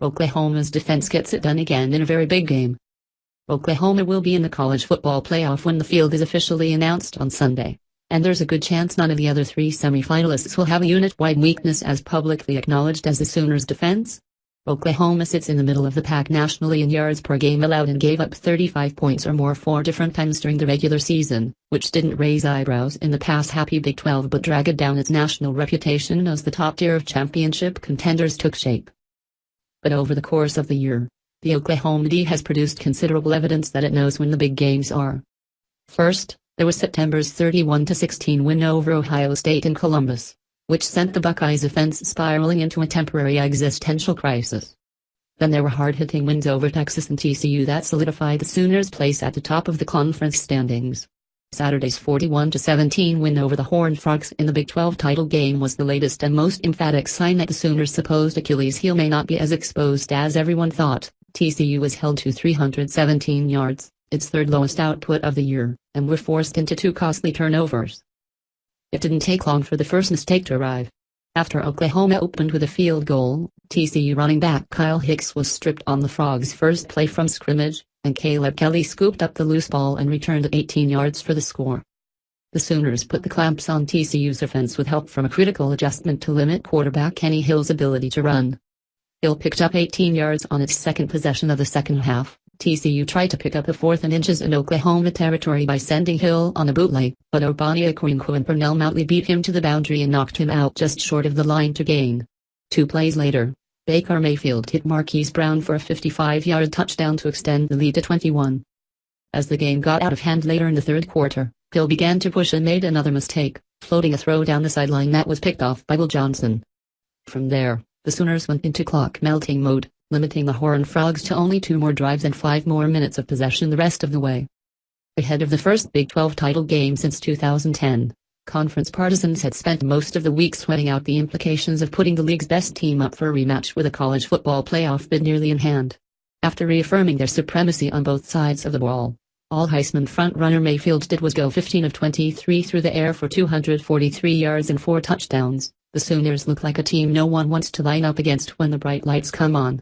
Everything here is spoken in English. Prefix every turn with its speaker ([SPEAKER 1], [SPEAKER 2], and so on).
[SPEAKER 1] Oklahoma's defense gets it done again in a very big game. Oklahoma will be in the college football playoff when the field is officially announced on Sunday, and there's a good chance none of the other three semifinalists will have a unit-wide weakness as publicly acknowledged as the Sooners' defense. Oklahoma sits in the middle of the pack nationally in yards per game allowed and gave up 35 points or more 4 different times during the regular season, which didn't raise eyebrows in the pass-happy Big 12 but dragged down its national reputation as the top tier of championship contenders took shape. But over the course of the year, the Oklahoma D has produced considerable evidence that it knows when the big games are. First, there was September's 31-16 win over Ohio State in Columbus, which sent the Buckeyes' offense spiraling into a temporary existential crisis. Then there were hard-hitting wins over Texas and TCU that solidified the Sooners' place at the top of the conference standings. Saturday's 41-17 win over the Horned Frogs in the Big 12 title game was the latest and most emphatic sign that the Sooners' supposed Achilles heel may not be as exposed as everyone thought. TCU was held to 317 yards, its third lowest output of the year, and were forced into 2 costly turnovers. It didn't take long for the first mistake to arrive. After Oklahoma opened with a field goal, TCU running back Kyle Hicks was stripped on the Frogs' first play from scrimmage, and Caleb Kelly scooped up the loose ball and returned it 18 yards for the score. The Sooners put the clamps on TCU's offense with help from a critical adjustment to limit quarterback Kenny Hill's ability to run. Hill picked up 18 yards on its second possession of the second half. TCU tried to pick up a 4th and inches in Oklahoma territory by sending Hill on a bootleg, but Obani Okonkwo and Pernell Motley beat him to the boundary and knocked him out just short of the line to gain. 2 plays later, Baker Mayfield hit Marquise Brown for a 55-yard touchdown to extend the lead to 21. As the game got out of hand later in the third quarter, Hill began to push and made another mistake, floating a throw down the sideline that was picked off by Will Johnson. From there, the Sooners went into clock melting mode, limiting the Horned Frogs to only 2 more drives and 5 more minutes of possession the rest of the way. Ahead of the first Big 12 title game since 2010, conference partisans had spent most of the week sweating out the implications of putting the league's best team up for a rematch with a college football playoff bid nearly in hand. After reaffirming their supremacy on both sides of the ball, all Heisman frontrunner Mayfield did was go 15 of 23 through the air for 243 yards and 4 touchdowns. The Sooners look like a team no one wants to line up against when the bright lights come on.